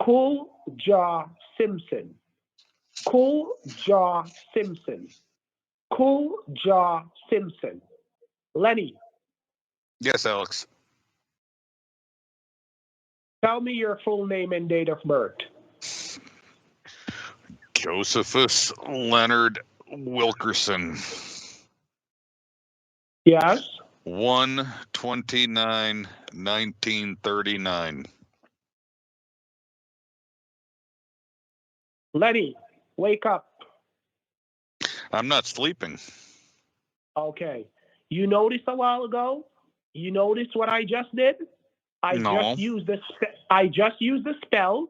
Cool Jaw Simpson. Cool Jaw Simpson. Cool Jaw Simpson. Lenny, Yes, Alex. tell me your full name and date of birth. Josephus Leonard Wilkerson. Yes? 1/29/1939. Lenny, wake up. I'm not sleeping. Okay. You noticed a while ago? You noticed what I just did? I just used the spell,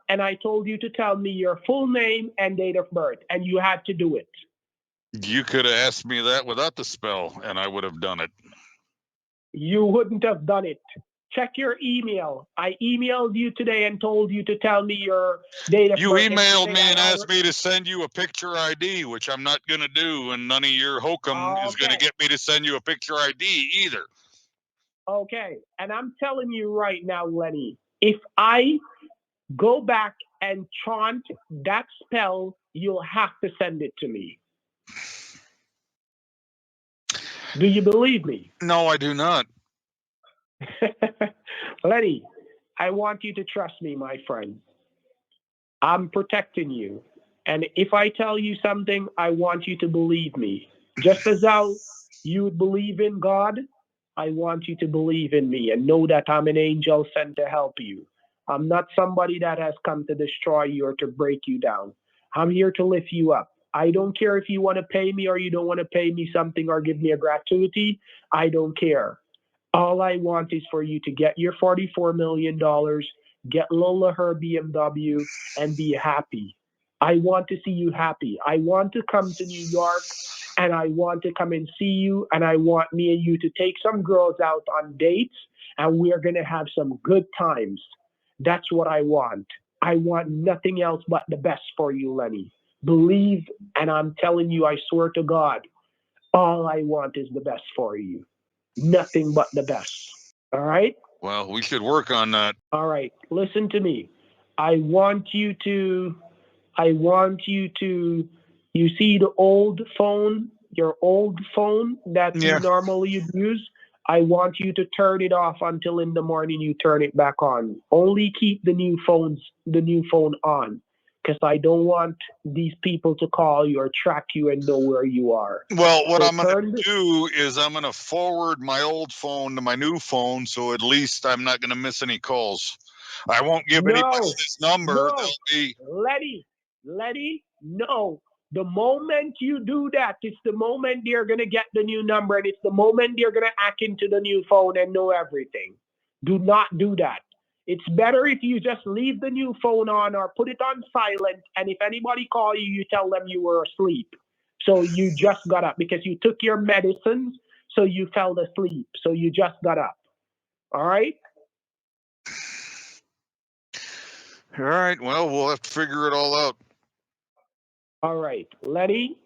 and I told you to tell me your full name and date of birth, and you had to do it. You could have asked me that without the spell, and I would have done it. You wouldn't have done it. Check your email. I emailed you today and told you to tell me your date of birth. You emailed me and asked me to send you a picture ID, which I'm not going to do, and none of your hokum is going to get me to send you a picture ID either. Okay, and I'm telling you right now, Lenny, if I go back and chant that spell, you'll have to send it to me. Do you believe me? No, I do not. Lenny, I want you to trust me, my friend. I'm protecting you. And if I tell you something, I want you to believe me. Just as how you would believe in God, I want you to believe in me and know that I'm an angel sent to help you. I'm not somebody that has come to destroy you or to break you down. I'm here to lift you up. I don't care if you want to pay me or you don't want to pay me something or give me a gratuity. I don't care. All I want is for you to get your $44 million, get Lola her BMW, and be happy. I want to see you happy. I want to come to New York, and I want to come and see you, and I want me and you to take some girls out on dates, and we are going to have some good times. That's what I want. I want nothing else but the best for you, Lenny. Believe, and I'm telling you, I swear to God, all I want is the best for you. Nothing but the best. All right? Well, we should work on that. All right. Listen to me. I want you to, you see the old phone, your old phone that you normally use? I want you to turn it off until in the morning you turn it back on. Only keep the new phone on. Because I don't want these people to call you or track you and know where you are. Well, what I'm going to do is I'm going to forward my old phone to my new phone, so at least I'm not going to miss any calls. I won't give anybody this number. No, They'll be... Letty, no. The moment you do that, it's the moment they're going to get the new number, and it's the moment they're going to hack into the new phone and know everything. Do not do that. It's better if you just leave the new phone on or put it on silent, and if anybody calls you, you tell them you were asleep. So you just got up because you took your medicines, so you fell asleep. So you just got up. All right? All right. Well, we'll have to figure it all out. All right. Lenny,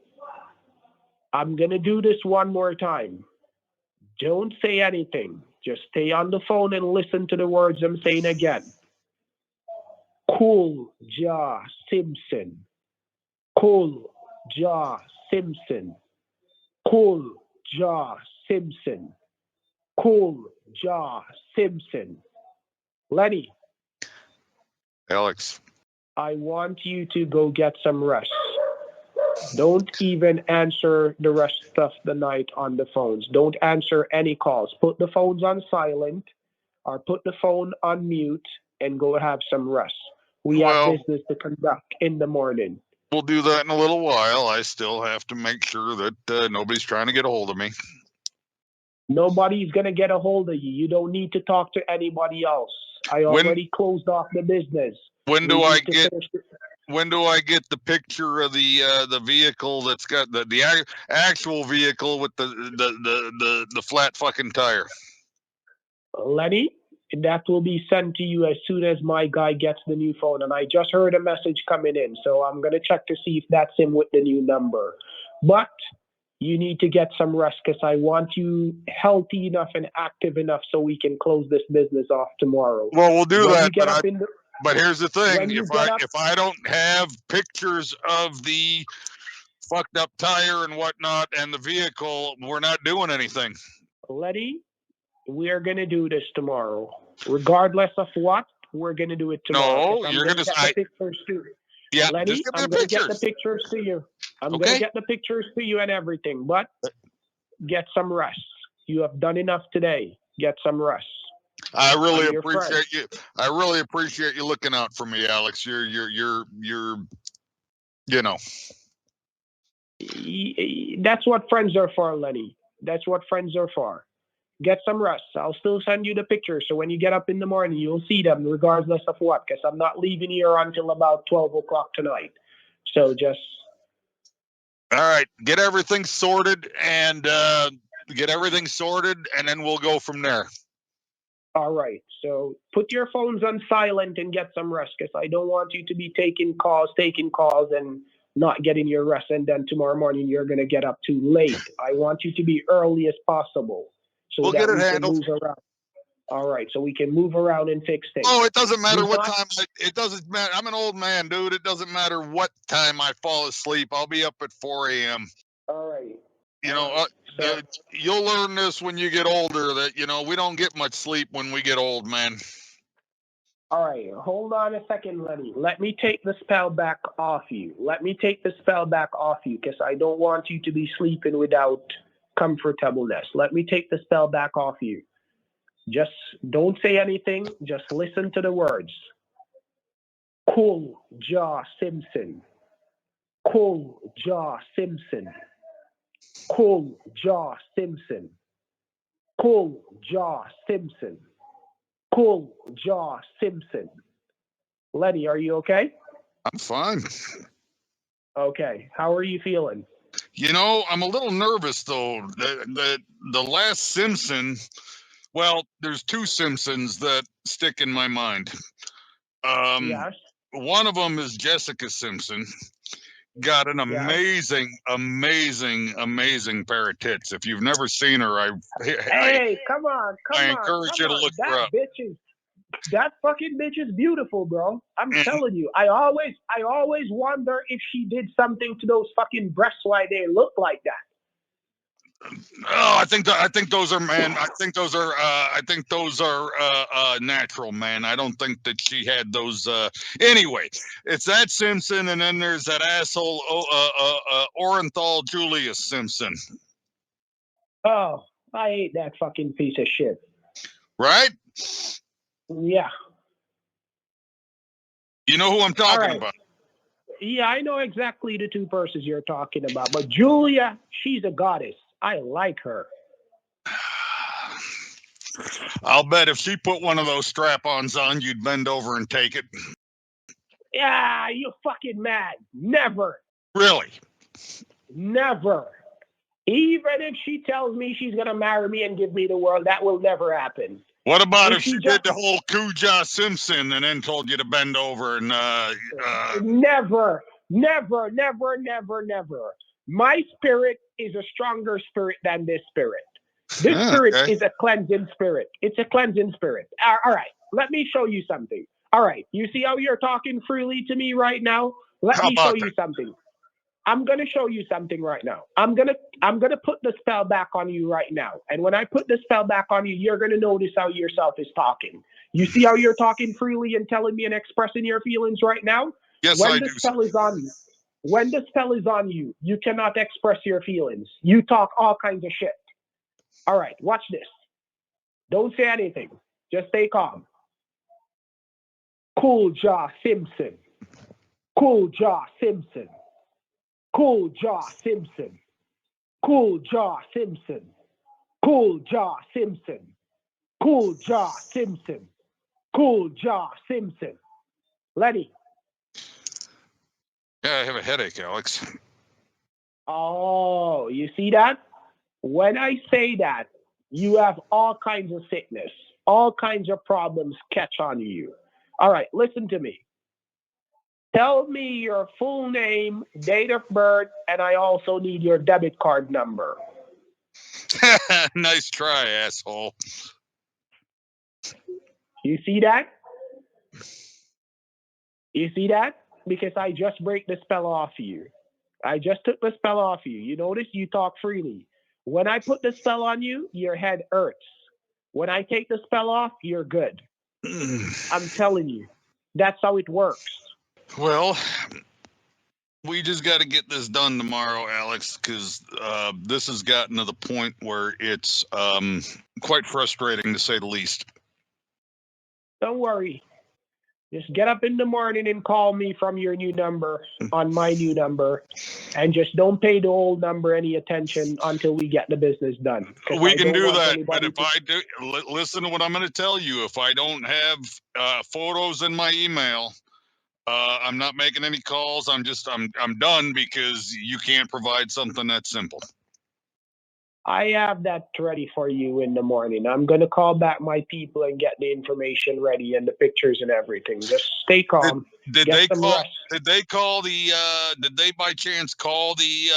I'm going to do this one more time. Don't say anything. Just stay on the phone and listen to the words I'm saying again. Cool Jaw Simpson. Cool Jaw Simpson. Cool Jaw Simpson. Cool Jaw Simpson. Lenny. Alex. I want you to go get some rest. Don't even answer the rest of the night on the phones. Don't answer any calls. Put the phones on silent or put the phone on mute and go have some rest. We have business to conduct in the morning. We'll do that in a little while. I still have to make sure that nobody's trying to get a hold of me. Nobody's going to get a hold of you. You don't need to talk to anybody else. I already closed off the business. When do I get the picture of the vehicle that's got the actual vehicle with the flat fucking tire? Lenny, that will be sent to you as soon as my guy gets the new phone. And I just heard a message coming in, so I'm going to check to see if that's him with the new number. But you need to get some rest because I want you healthy enough and active enough so we can close this business off tomorrow. Well, we'll do When that. you get up in the, But here's the thing: when you get up, if I don't have pictures of the fucked up tire and whatnot and the vehicle, we're not doing anything. Letty, we are gonna do this tomorrow, regardless of what. We're gonna do it tomorrow. No, you're gonna get the pictures too. Yeah, Letty, just give me I'm the gonna pictures. get the pictures to you. I'm Okay. gonna get the pictures to you and everything, but get some rest. You have done enough today. Get some rest. I really I'm your friend. appreciate you. I really appreciate you looking out for me, Alex. You're you know. That's what friends are for, Lenny. That's what friends are for. Get some rest. I'll still send you the pictures. So when you get up in the morning, you'll see them regardless of what, because I'm not leaving here until about 12 o'clock tonight. So just. All right. Get everything sorted and then we'll go from there. All right. So put your phones on silent and get some rest, because I don't want you to be taking calls and not getting your rest. And then tomorrow morning, you're going to get up too late. I want you to be early as possible. So we'll get it handled. Move around. All right, so we can move around and fix things. Oh, it doesn't matter what time. It doesn't matter. I'm an old man, dude. It doesn't matter what time I fall asleep. I'll be up at 4 a.m. All right. You know, you'll learn this when you get older that, we don't get much sleep when we get old, man. All right, hold on a second, Lenny. Let me take the spell back off you. Because I don't want you to be sleeping without comfortableness. Let me take the spell back off you. Just don't say anything. Just listen to the words. Cool Jaw Simpson. Cool Jaw Simpson. Cool Jaw Simpson. Cool Jaw Simpson. Cool Jaw Simpson. Letty, are you okay? I'm fine. Okay. How are you feeling? I'm a little nervous though. The last Simpson, well, there's two Simpsons that stick in my mind. Yes. One of them is Jessica Simpson. Got an amazing pair of tits. If you've never seen her, come on. I encourage you to look her up. That fucking bitch is beautiful, bro. I'm telling you. I always wonder if she did something to those fucking breasts why they look like that. Oh, I think those are, man. I think those are natural, man. I don't think that she had those. Anyway, it's that Simpson, and then there's that asshole Orenthal Julius Simpson. Oh, I hate that fucking piece of shit. Right? Yeah. You know who I'm talking about? Yeah, I know exactly the two persons you're talking about. But Julia, she's a goddess. I like her. I'll bet if she put one of those strap-ons on, you'd bend over and take it. Yeah, you're fucking mad. Never. Really? Never. Even if she tells me she's going to marry me and give me the world, that will never happen. What about if she did the whole Cuja Simpson and then told you to bend over and... Never. My spirit is a stronger spirit than this spirit. This spirit is a cleansing spirit. It's a cleansing spirit. All right, let me show you something. All right, you see how you're talking freely to me right now? Let me show you something. I'm going to show you something right now. I'm going to put the spell back on you right now. And when I put the spell back on you, you're going to notice how yourself is talking. You see how you're talking freely and telling me and expressing your feelings right now? Yes, when the spell is on you. When the spell is on you, you cannot express your feelings. You talk all kinds of shit. All right, watch this. Don't say anything. Just stay calm. Cool Jaw Simpson. Cool Jaw Simpson. Cool Jaw Simpson. Cool Jaw Simpson. Cool Jaw Simpson. Cool Jaw Simpson. Cool Jaw Simpson. Lenny. Yeah, I have a headache, Alex. Oh, you see that? When I say that, you have all kinds of sickness, all kinds of problems catch on you. All right, listen to me. Tell me your full name, date of birth, and I also need your debit card number. Nice try, asshole. You see that? You see that? Because I just break the spell off you. I just took the spell off you. You notice you talk freely. When I put the spell on you, your head hurts. When I take the spell off, you're good. I'm telling you. That's how it works. Well, we just got to get this done tomorrow, Alex, because this has gotten to the point where it's quite frustrating, to say the least. Don't worry. Just get up in the morning and call me from your new number on my new number. And just don't pay the old number any attention until we get the business done. We can do that, but if I do, listen to what I'm going to tell you. If I don't have photos in my email, I'm not making any calls. I'm done, because you can't provide something that simple. I have that ready for you in the morning. I'm going to call back my people and get the information ready and the pictures and everything. Just stay calm. Did they call? Did they call the? Did they by chance call the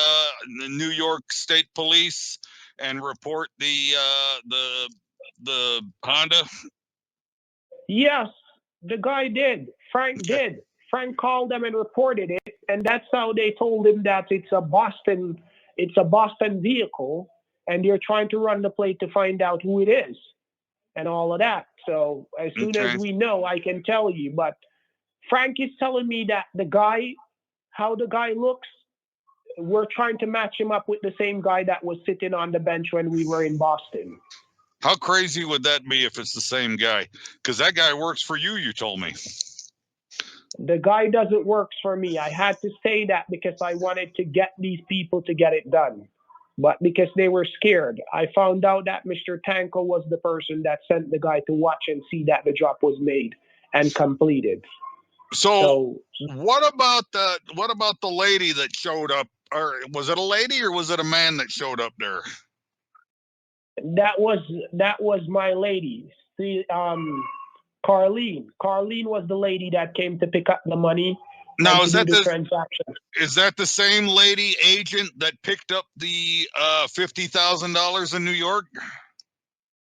New York State Police and report the Honda? Yes, the guy did. Frank did. Frank called them and reported it, and that's how they told him that it's a Boston vehicle, and you're trying to run the plate to find out who it is, and all of that. So as soon as we know, I can tell you. But Frank is telling me that how the guy looks, we're trying to match him up with the same guy that was sitting on the bench when we were in Boston. How crazy would that be if it's the same guy? Because that guy works for you, you told me. The guy doesn't work for me. I had to say that because I wanted to get these people to get it done. But because they were scared, I found out that Mr. Tanko was the person that sent the guy to watch and see that the job was made and completed. So what about the lady that showed up? Or was it a lady or was it a man that showed up there? That was my lady. See, Carlene. Carlene was the lady that came to pick up the money. Now, is that the same lady agent that picked up the $50,000 in New York?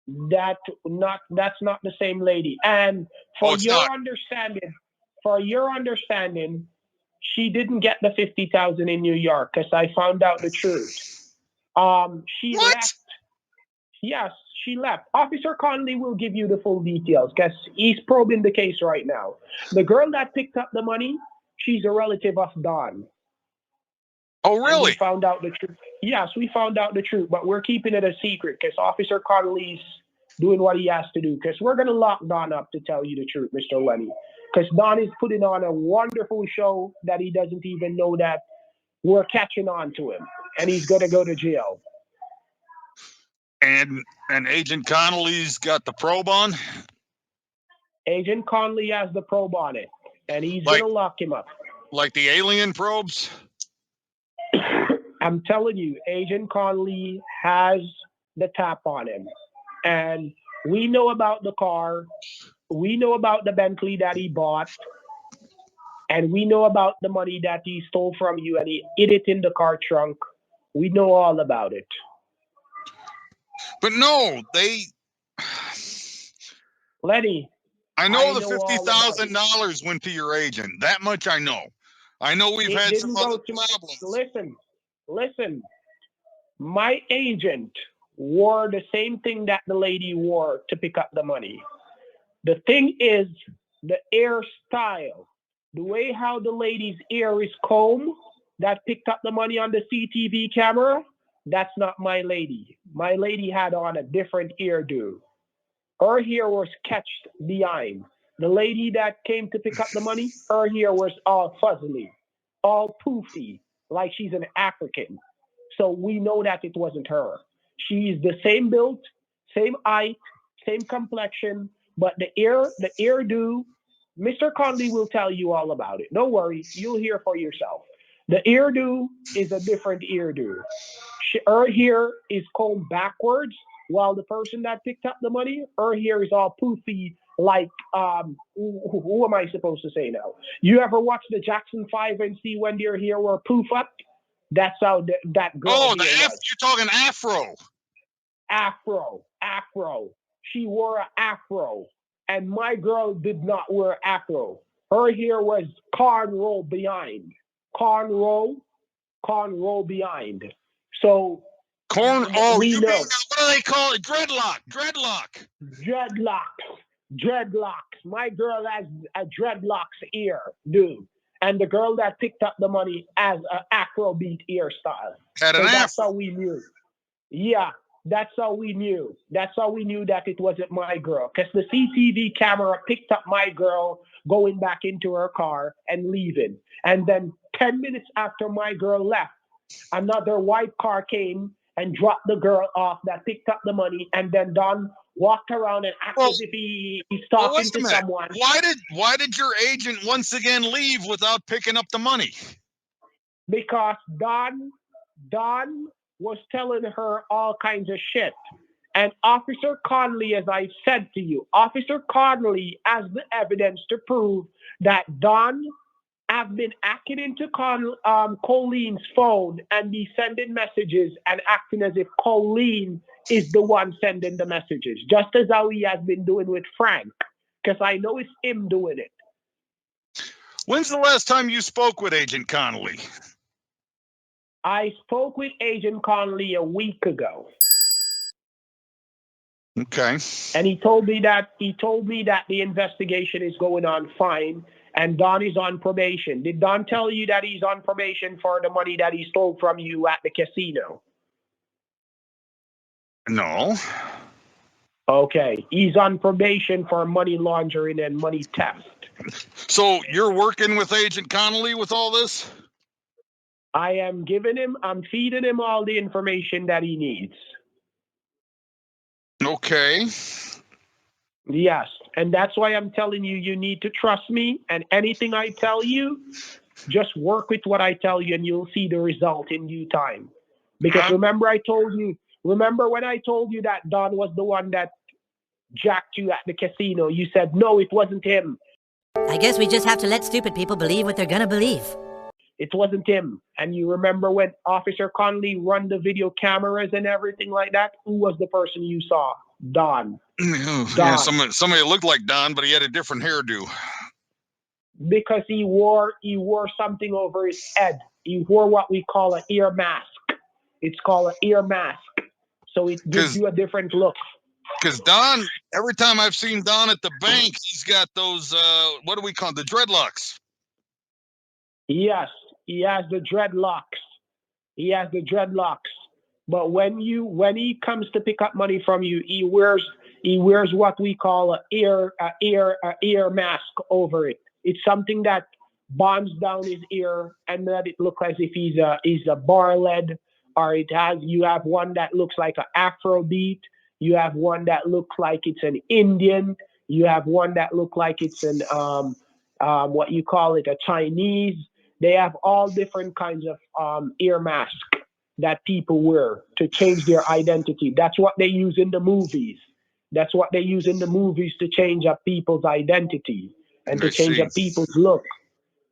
That's not the same lady. And for your understanding, she didn't get the 50,000 in New York because I found out the truth. She left. Yes, she left. Officer Conley will give you the full details because he's probing the case right now. The girl that picked up the money, she's a relative of Dawn. Oh, really? We found out the truth. Yes, we found out the truth, but we're keeping it a secret because Officer Conley's doing what he has to do, because we're going to lock Don up, to tell you the truth, Mr. Lenny. Because Don is putting on a wonderful show that he doesn't even know that we're catching on to him, and he's going to go to jail. And Agent Connolly's got the probe on? Agent Conley has the probe on it, and he's going to lock him up. Like the alien probes? I'm telling you, Agent Conley has the tap on him. And we know about the car. We know about the Bentley that he bought. And we know about the money that he stole from you and he hid it in the car trunk. We know all about it. But no, Lenny. I know the $50,000 went to your agent. That much I know. I know we've had some other problems. Listen. My agent wore the same thing that the lady wore to pick up the money. The thing is, the hairstyle, the way how the lady's hair is combed that picked up the money on the CTV camera, that's not my lady. My lady had on a different hairdo. Her hair was catched behind. The lady that came to pick up the money, her hair was all fuzzily, all poofy, like she's an African. So we know that it wasn't her. She's the same build, same height, same complexion, but the hairdo, Mr. Conley will tell you all about it. Don't worry, you'll hear for yourself. The hairdo is a different hairdo. Her hair is combed backwards, while the person that picked up the money, her hair is all poofy like who am I supposed to say now? You ever watch the Jackson 5 and see when their hair were poof up? That's how that girl Oh, here was. you're talking afro. Afro. She wore an afro, and my girl did not wear afro. Her hair was cornrow behind, cornrow behind. So Oh, we you know mean what do they call it? Dreadlock. Dreadlocks. My girl has a dreadlocks ear, dude. And the girl that picked up the money has an Afrobeat hairstyle. Had an So that's afro. how we knew. Yeah, that's how we knew. That's how we knew that it wasn't my girl. Because the CCTV camera picked up my girl going back into her car and leaving. And then 10 minutes after my girl left, another white car came and dropped the girl off that picked up the money. And then Don walked around and acted as if he's talking wait a to minute. someone. Why did your agent once again leave without picking up the money? Because Don was telling her all kinds of shit. And Officer Connolly, as I said to you, Officer Connolly has the evidence to prove that Don have been hacking into Colleen's phone and be sending messages and acting as if Colleen is the one sending the messages, just as how he has been doing with Frank, because I know it's him doing it. When's the last time you spoke with Agent Connolly? I spoke with Agent Connolly a week ago. Okay. And he told me that the investigation is going on fine and Don is on probation. Did Don tell you that he's on probation for the money that he stole from you at the casino? No. Okay. He's on probation for money laundering and money theft. So you're working with Agent Connolly with all this? I'm feeding him all the information that he needs. Okay. Yes. And that's why I'm telling you, you need to trust me. And anything I tell you, just work with what I tell you and you'll see the result in due time. Because remember when I told you that Don was the one that jacked you at the casino, you said, no, it wasn't him. I guess we just have to let stupid people believe what they're gonna believe. It wasn't him. And you remember when Officer Connolly run the video cameras and everything like that? Who was the person you saw? Don. Yeah, somebody looked like Don, but he had a different hairdo. Because he wore something over his head. He wore what we call an ear mask. It's called an ear mask. So it gives you a different look. Because Don, every time I've seen Don at the bank, he's got those, what do we call them, the dreadlocks? Yes, he has the dreadlocks. But when he comes to pick up money from you, he wears what we call an ear mask over it. It's something that bonds down his ear and that it looks as if he's a bar lead, or you have one that looks like an Afrobeat. You have one that looks like it's an Indian. You have one that looks like it's an what you call it, a Chinese. They have all different kinds of ear masks that people wear to change their identity. That's what they use in the movies. That's what they use in the movies to change up people's identity and to change up people's look.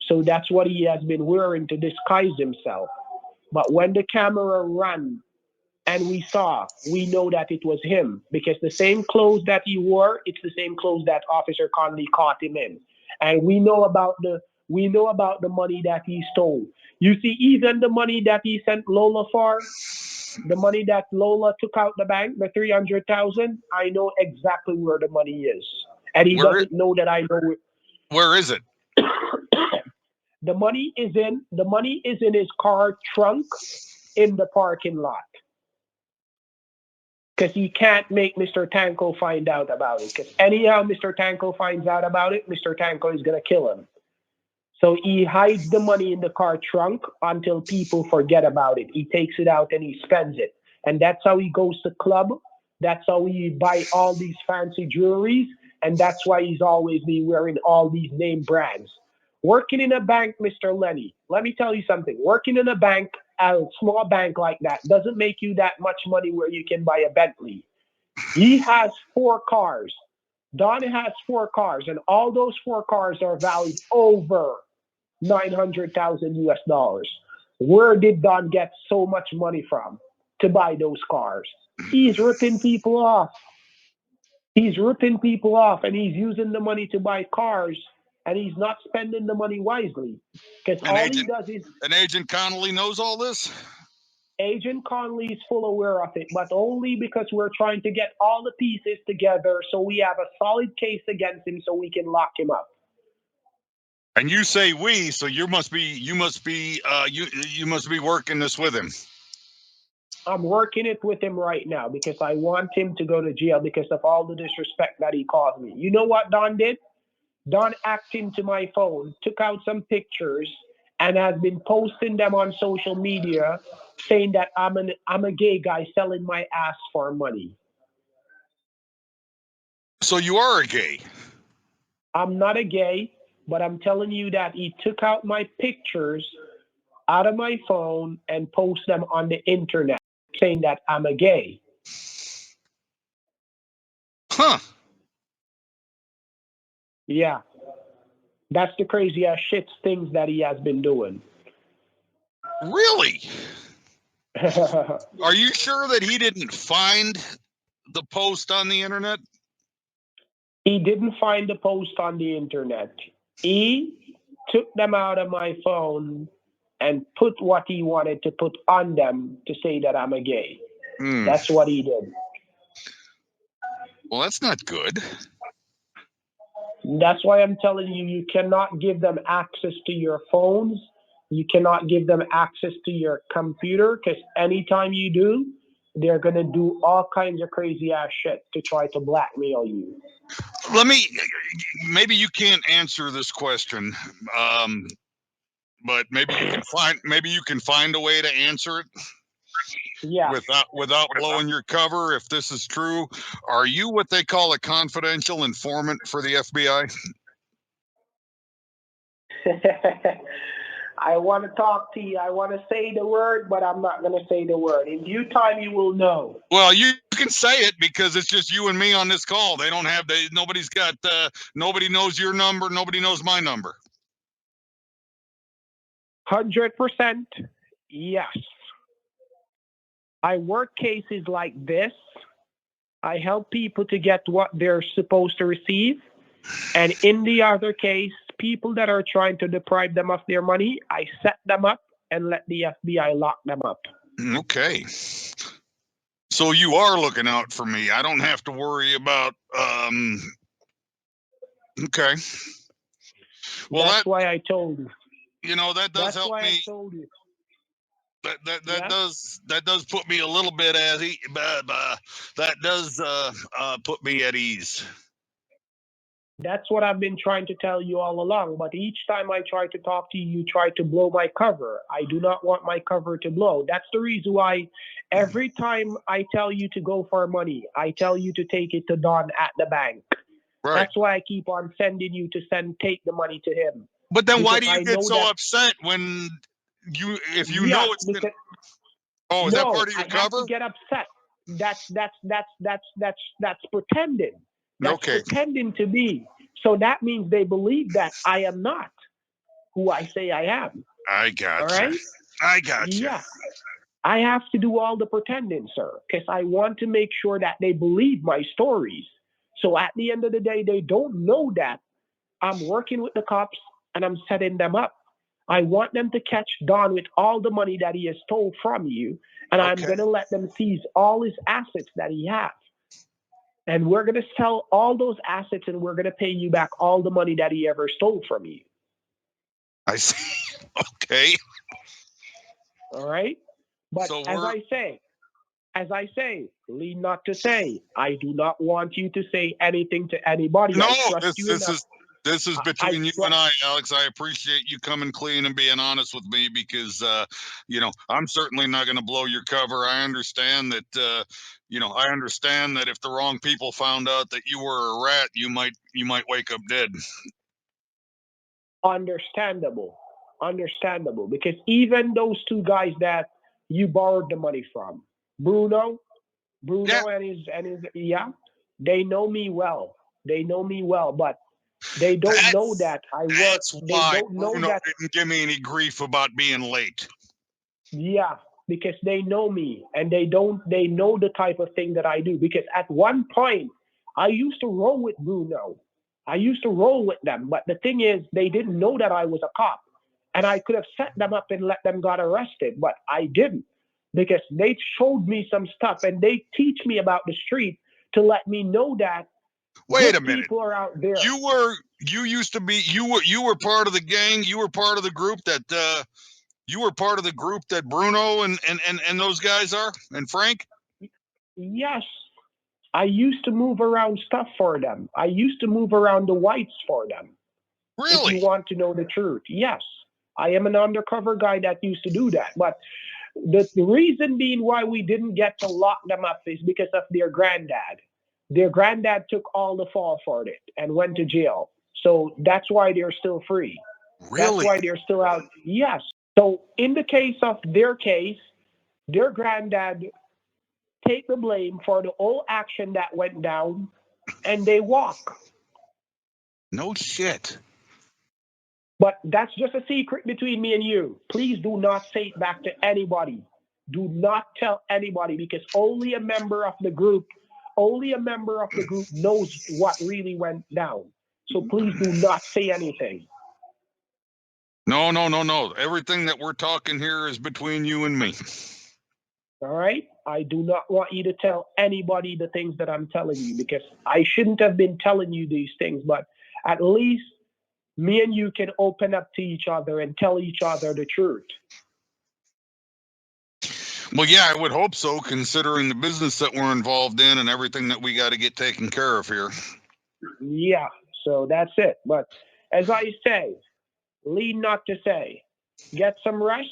So that's what he has been wearing to disguise himself. But when the camera ran and we know that it was him, because the same clothes that he wore, it's the same clothes that Officer Connolly caught him in. And we know about the money that he stole. You see, even the money that he sent Lola for, the money that Lola took out the bank, the $300,000, I know exactly where the money is. And he doesn't know that I know. Where is it? The money is in his car trunk in the parking lot. Because he can't make Mr. Tanko find out about it. Because anyhow Mr. Tanko finds out about it, Mr. Tanko is going to kill him. So he hides the money in the car trunk until people forget about it. He takes it out and he spends it. And that's how he goes to club. That's how he buy all these fancy jewelries. And that's why he's always been wearing all these name brands. Working in a bank, Mr. Lenny, let me tell you something. Working in a bank, a small bank like that, doesn't make you that much money where you can buy a Bentley. He has 4 cars. Don has 4 cars, and all those 4 cars are valued over 900,000 US dollars. Where did Don get so much money from to buy those cars? He's ripping people off. He's ripping people off, and he's using the money to buy cars, and he's not spending the money wisely. Because And all he Agent does is and Agent Connolly knows all this. Agent Conley is full aware of it, but only because we're trying to get all the pieces together so we have a solid case against him so we can lock him up. And you say we, so you must be working this with him. I'm working it with him right now because I want him to go to jail because of all the disrespect that he caused me. You know what Don did? Don hacked into my phone, took out some pictures, and has been posting them on social media saying that I'm a gay guy selling my ass for money. So you are a gay. I'm not a gay, but I'm telling you that he took out my pictures out of my phone and post them on the internet saying that I'm a gay. Huh. Yeah. That's the crazy ass shit things that he has been doing. Really? Are you sure that he didn't find the post on the internet? He didn't find the post on the internet. He took them out of my phone and put what he wanted to put on them to say that I'm a gay. That's what he did. Well, that's not good. That's why I'm telling you, you cannot give them access to your phones. You cannot give them access to your computer because anytime you do, they're going to do all kinds of crazy ass shit to try to blackmail you. Maybe you can't answer this question, but maybe you can find a way to answer it. Yeah. Without blowing your cover, if this is true, are you what they call a confidential informant for the FBI? I want to talk to you. I want to say the word, but I'm not going to say the word. In due time, you will know. Well, you can say it because it's just you and me on this call. Nobody knows your number. Nobody knows my number. 100%. Yes. I work cases like this. I help people to get what they're supposed to receive. And in the other case, people that are trying to deprive them of their money, I set them up and let the FBI lock them up. Okay. So you are looking out for me. I don't have to worry about, okay. Well, that's why I told you. You know, that does help me. I told you. That does put me a little bit at ease. That does put me at ease. That's what I've been trying to tell you all along. But each time I try to talk to you, you try to blow my cover. I do not want my cover to blow. That's the reason why every time I tell you to go for money, I tell you to take it to Don at the bank. Right. That's why I keep on sending you to take the money to him. But then why do you get so upset when if you know it's gonna... Oh, is that part of your cover? Have to get upset. That's pretending. That's pretending to be. So that means they believe that I am not who I say I am. I got all right? I got you. Yeah. I have to do all the pretending, sir, because I want to make sure that they believe my stories. So at the end of the day, they don't know that I'm working with the cops and I'm setting them up. I want them to catch Don with all the money that he has stole from you, and I'm going to let them seize all his assets that he has. And we're going to sell all those assets, and we're going to pay you back all the money that he ever stole from you. I see. Okay. All right? But so as I say, lead not to say. I do not want you to say anything to anybody. No, this is between you and I, Alex. I appreciate you coming clean and being honest with me because, I'm certainly not going to blow your cover. I understand that, if the wrong people found out that you were a rat, you might wake up dead. Understandable, because even those 2 guys that you borrowed the money from, Bruno and his, they know me well. They know me well, but they don't know that I work. That's They why don't know Bruno that. didn't give me any grief about being late. Yeah, because they know me and they know the type of thing that I do. Because at one point, I used to roll with Bruno. I used to roll with them. But the thing is, they didn't know that I was a cop. And I could have set them up and let them got arrested, but I didn't. Because they showed me some stuff and they teach me about the street to let me know that Wait good a minute. people are out there. You used to be you were part of the gang, you were part of the group that Bruno and those guys are, and Frank? Yes. I used to move around stuff for them. I used to move around the whites for them. If you Really? want to know the truth, yes. I am an undercover guy that used to do that. But the reason being why we didn't get to lock them up is because of their granddad. Their granddad took all the fall for it and went to jail. So that's why they're still free. That's Really? why they're still out. Yes. So in the case of their case, their granddad take the blame for the whole action that went down, and they walk. No shit. But that's just a secret between me and you. Please do not say it back to anybody. Do not tell anybody, because only a member of the group knows what really went down. So please do not say anything. No. Everything that we're talking here is between you and me. All right? I do not want you to tell anybody the things that I'm telling you, because I shouldn't have been telling you these things, but at least me and you can open up to each other and tell each other the truth. Well, yeah, I would hope so, considering the business that we're involved in and everything that we got to get taken care of here. Yeah, so that's it. But as I say, lead not to say, get some rest.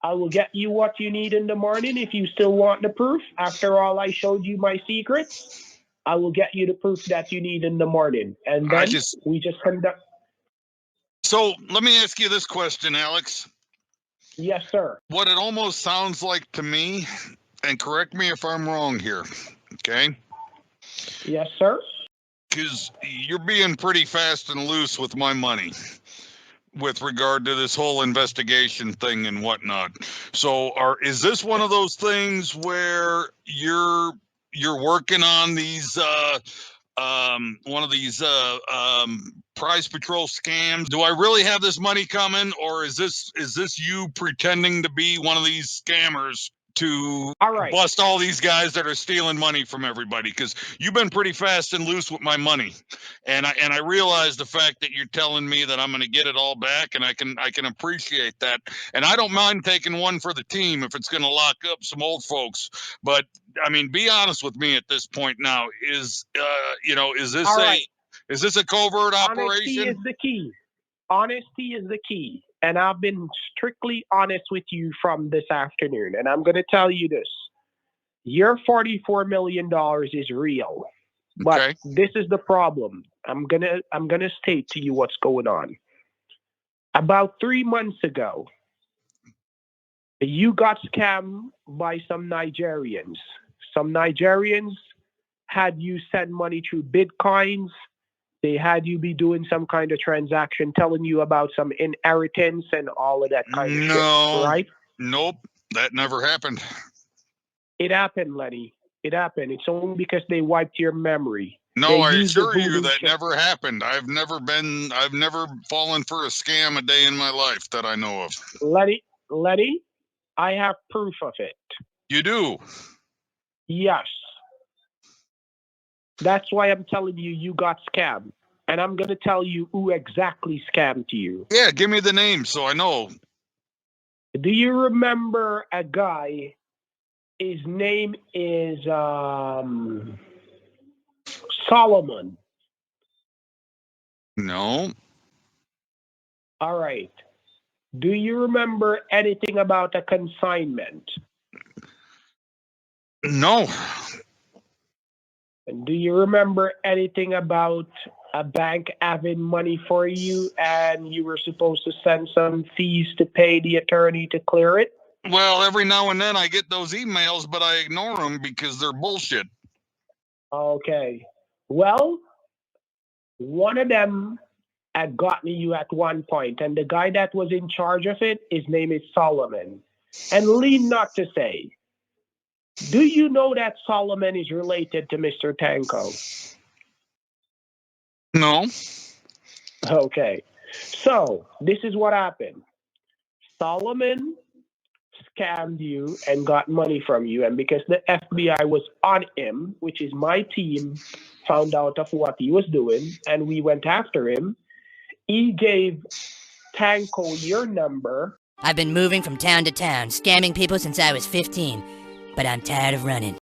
I will get you what you need in the morning if you still want the proof. After all, I showed you my secrets. I will get you the proof that you need in the morning. And then we just conduct. So let me ask you this question, Alex. Yes, sir. What it almost sounds like to me, and correct me if I'm wrong here, okay? Yes, sir. Because you're being pretty fast and loose with my money with regard to this whole investigation thing and whatnot. So is this one of those things where you're working on these one of these prize patrol scams? Do I really have this money coming, or is this you pretending to be one of these scammers to bust all these guys that are stealing money from everybody? Because you've been pretty fast and loose with my money, and I realize the fact that you're telling me that I'm going to get it all back, and I can appreciate that, and I don't mind taking one for the team if it's going to lock up some old folks. But I mean, be honest with me at this point now. Is this a covert operation? Honesty is the key. Honesty is the key. And I've been strictly honest with you from this afternoon. And I'm going to tell you this. Your $44 million is real. But this is the problem. I'm gonna state to you what's going on. About 3 months ago, you got scammed by some Nigerians. Some Nigerians had you send money through Bitcoins. They had you be doing some kind of transaction, telling you about some inheritance and all of that kind of shit, right? Nope, that never happened. It happened, Lenny. It happened. It's only because they wiped your memory. No, I assure you that never happened. I've never fallen for a scam a day in my life that I know of. Lenny, I have proof of it. You do? Yes. That's why I'm telling you, you got scammed. And I'm going to tell you who exactly scammed you. Yeah, give me the name so I know. Do you remember a guy? His name is Solomon. No. All right. Do you remember anything about a consignment? No. And do you remember anything about a bank having money for you and you were supposed to send some fees to pay the attorney to clear it? Well, every now and then I get those emails, but I ignore them because they're bullshit. Okay. Well, One of them had gotten you at one point, and the guy that was in charge of it, his name is Solomon. And lean not to say, do you know that Solomon is related to Mr. Tanko? No. Okay. So this is what happened. Solomon scammed you and got money from you, and because the FBI was on him, which is my team, found out of what he was doing, and we went after him, he gave Tanko your number. I've been moving from town to town, scamming people since I was 15, but I'm tired of running.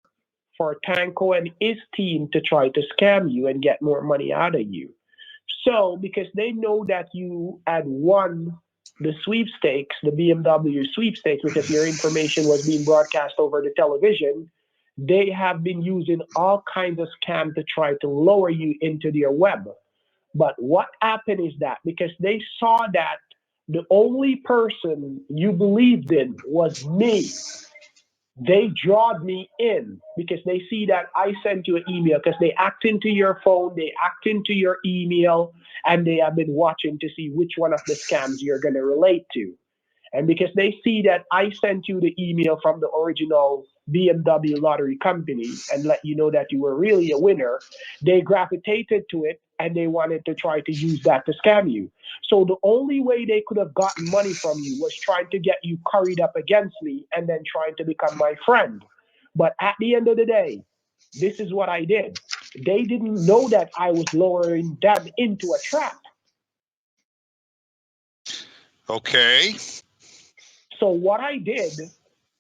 For Tanko and his team to try to scam you and get more money out of you. So, because they know that you had won the sweepstakes, the BMW sweepstakes, because your information was being broadcast over the television, they have been using all kinds of scams to try to lower you into their web. But what happened is that because they saw that the only person you believed in was me, they drawed me in because they see that I sent you an email because they act into your phone, they act into your email, and they have been watching to see which one of the scams you're going to relate to. And because they see that I sent you the email from the original BMW lottery company and let you know that you were really a winner, they gravitated to it and they wanted to try to use that to scam you. So the only way they could have gotten money from you was trying to get you curried up against me and then trying to become my friend. But at the end of the day, this is what I did. They didn't know that I was lowering them into a trap. Okay. So what I did,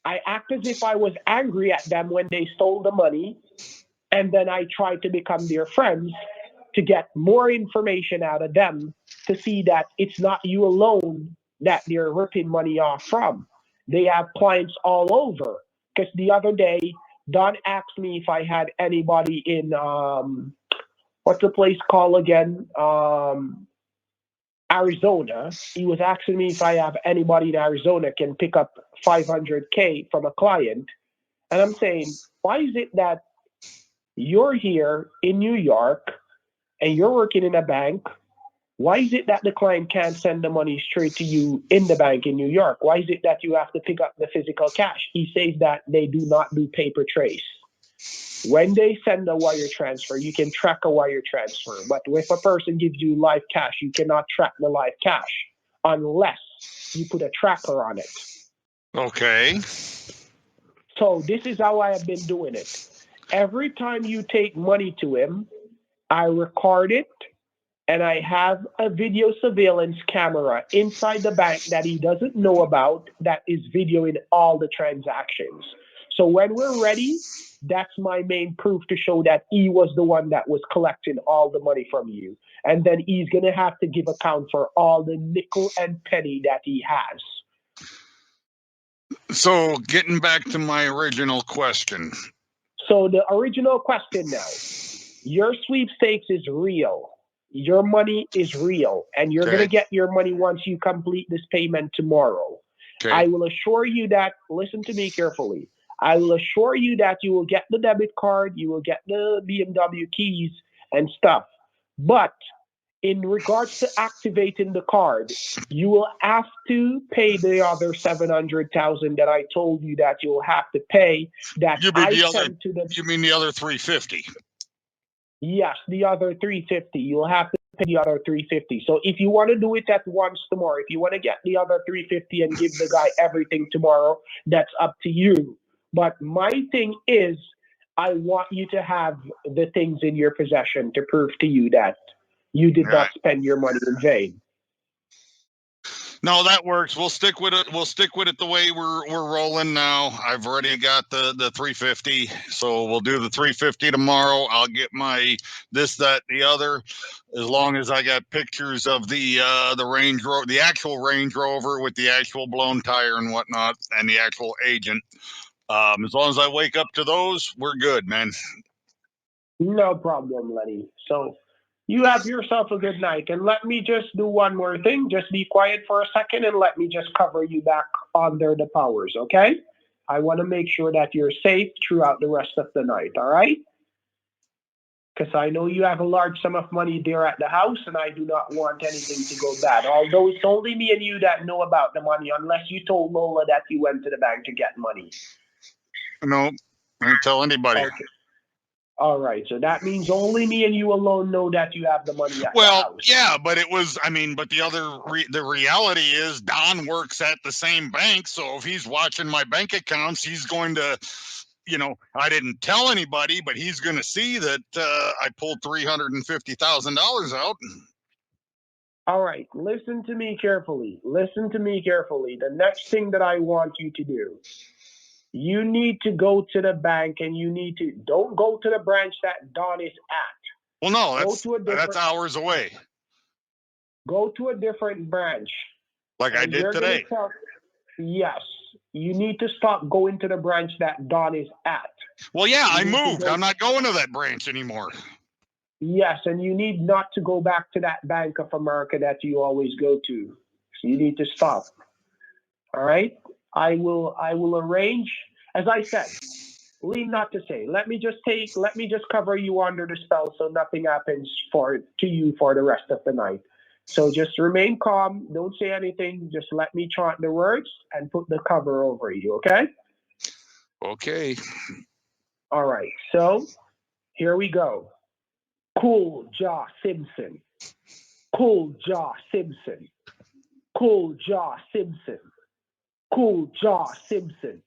I act as if I was angry at them when they stole the money, and then I tried to become their friends to get more information out of them to see that it's not you alone that they're ripping money off from. They have clients all over. Because the other day, Don asked me if I had anybody in what's the place called again? Arizona. He was asking me if I have anybody in Arizona can pick up 500K from a client. And I'm saying, why is it that you're here in New York and you're working in a bank? Why is it that the client can't send the money straight to you in the bank in New York? Why is it that you have to pick up the physical cash? He says that they do not do paper trace. When they send a wire transfer, you can track a wire transfer. But if a person gives you live cash, you cannot track the live cash unless you put a tracker on it. Okay. So this is how I have been doing it. Every time you take money to him, I record it, and I have a video surveillance camera inside the bank that he doesn't know about that is videoing all the transactions. So when we're ready, that's my main proof to show that he was the one that was collecting all the money from you. And then he's going to have to give account for all the nickel and penny that he has. So getting back to my original question. So the original question now, your sweepstakes is real. Your money is real, and you're going to get your money once you complete this payment tomorrow. Okay. I will assure you that, listen to me carefully, I will assure you that you will get the debit card, you will get the BMW keys and stuff. But in regards to activating the card, you will have to pay the other 700,000 that I told you that you'll have to pay. That You mean I the other? sent to the. You mean the other 350? Yes, the other 350. You'll have to pay the other 350. So if you want to do it at once tomorrow, if you want to get the other 350 and give the guy everything tomorrow, that's up to you. But my thing is, I want you to have the things in your possession to prove to you that you did not spend your money in vain. No, that works. We'll stick with it. We'll stick with it the way we're rolling now. I've already got the 350, so we'll do the 350 tomorrow. I'll get my this, that, the other, as long as I got pictures of the Range Rover, the actual Range Rover with the actual blown tire and whatnot, and the actual agent. As long as I wake up to those, we're good, man. No problem, Lenny. So you have yourself a good night. And let me just do one more thing. Just be quiet for a second and let me just cover you back under the powers, okay? I want to make sure that you're safe throughout the rest of the night, all right? because I know you have a large sum of money there at the house, and I do not want anything to go bad. Although it's only me and you that know about the money, unless you told Lola that you went to the bank to get money. No, I didn't tell anybody. Okay. All right, so that means only me and you alone know that you have the money at the Well, house. yeah, but it was, I mean, but the reality is Don works at the same bank. So if he's watching my bank accounts, he's going to, you know, I didn't tell anybody, but he's going to see that I pulled $350,000 out. All right, listen to me carefully. Listen to me carefully. The next thing that I want you to do, you need to go to the bank, and you need to, don't go to the branch that Don is at. Well, no, Go to that's hours away, Go to a different branch. like I And did you're gonna today. yes, you need to stop going to the branch that Don is at. Well, yeah, I You need to moved. go- I'm not going to that branch anymore. Yes, and you need not to go back to that Bank of America that you always go to. So you need to stop. All right? I will arrange, as I said, leave not to say. Let me just cover you under the spell so nothing happens to you for the rest of the night. So just remain calm, don't say anything, just let me chant the words and put the cover over you, okay? Okay. All right. So, here we go. Cool Jaw Simpson. Cool Jaw Simpson. Cool Jaw Simpson. Cool Jaw Simpson.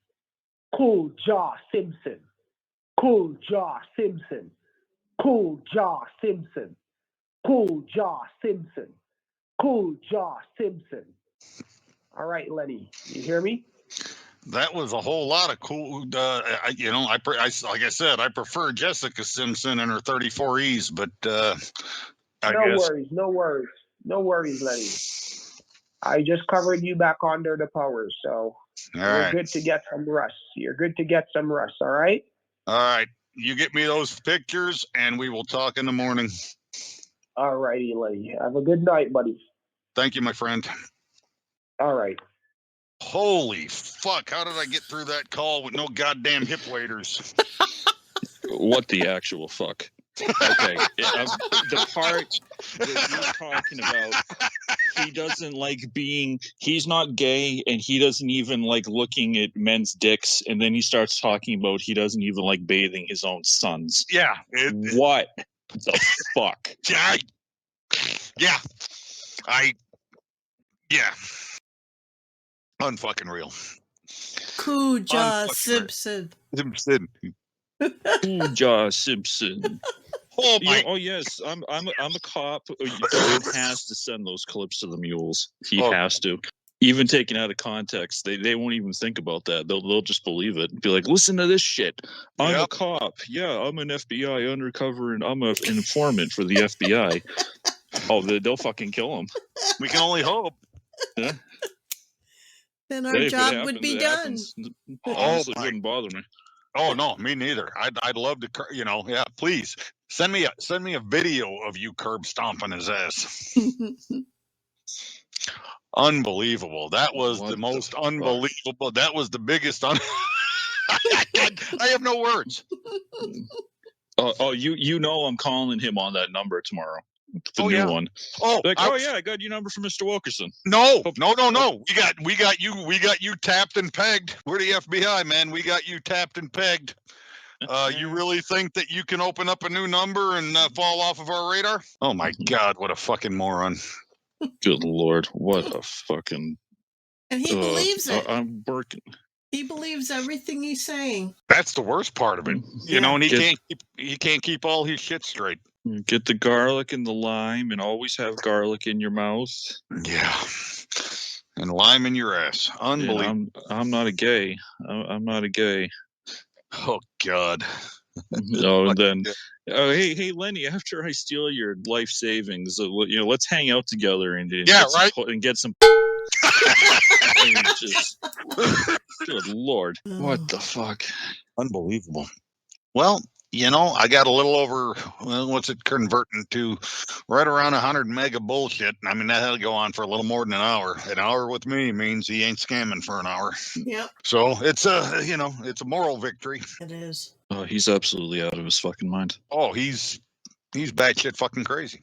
Cool Jaw Simpson. Cool Jaw Simpson. Cool Jaw Simpson. Cool Jaw Simpson. Cool Jaw Simpson. All right, Lenny, you hear me? That was a whole lot of cool. Like I said, I prefer Jessica Simpson and her 34Es, but No worries, Lenny. I just covered you back under the powers, so you're good to get some rest. All right? All right. You get me those pictures, and we will talk in the morning. All righty, Lenny. Have a good night, buddy. Thank you, my friend. All right. Holy fuck! How did I get through that call with no goddamn hip waders? What the actual fuck? Okay, the part that you're talking about, he's not gay, and he doesn't even like looking at men's dicks, and then he starts talking about he doesn't even like bathing his own sons. Yeah. What the fuck? Yeah. Unfucking real. Cuja Simpson. Simpson. Cuja Simpson. Oh my! Oh yes, I'm a cop. He has to send those clips to the mules. He has to. Even taken out of context, they won't even think about that. They'll just believe it. Be like, listen to this shit. I'm a cop. Yeah, I'm an FBI undercover, and I'm an informant for the FBI. Oh, they'll fucking kill him. We can only hope. Yeah. Then our job would be done. Honestly, it wouldn't bother me. Oh no, me neither. I'd love to. Yeah. Please send me a video of you curb stomping his ass. Unbelievable. That was the most unbelievable. That was the biggest. I have no words. You know I'm calling him on that number tomorrow. The new one. I got your number from Mr. Wilkerson. No. We got you tapped and pegged. We're the FBI, man. We got you tapped and pegged. You really think that you can open up a new number and fall off of our radar? Oh my God, what a fucking moron. Good Lord, what a fucking... And he believes it. I'm working. He believes everything he's saying. That's the worst part of it. You know, and he can't keep all his shit straight. Get the garlic and the lime, and always have garlic in your mouth. Yeah, and lime in your ass. Unbelievable. I'm not a gay. I'm not a gay. Oh God. And then, hey, Lenny. After I steal your life savings, let's hang out together and get some. Good Lord, what the fuck? Unbelievable. Well, I got a little over, what's it converting to? Right around 100 mega bullshit. I mean, that'll go on for a little more than an hour. An hour with me means he ain't scamming for an hour. Yep. So it's a moral victory. It is. Oh, he's absolutely out of his fucking mind. Oh, he's He's batshit fucking crazy.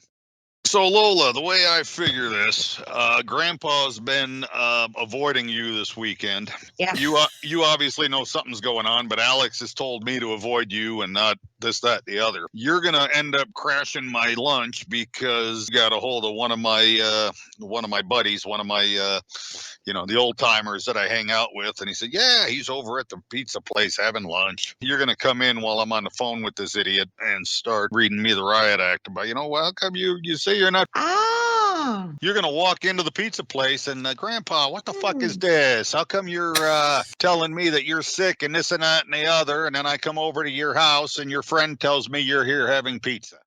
So Lola, the way I figure this, Grandpa's been avoiding you this weekend. Yeah. You obviously know something's going on, but Alex has told me to avoid you and not this, that, the other. You're gonna end up crashing my lunch because you got a hold of one of my buddies, one of my the old timers that I hang out with, and he said, yeah, he's over at the pizza place having lunch. You're gonna come in while I'm on the phone with this idiot and start reading me the riot act about, well, how come you say you're not? Ah. You're gonna walk into the pizza place and Grandpa, what the fuck is this? How come you're telling me that you're sick and this and that and the other, and then I come over to your house and your friend tells me you're here having pizza?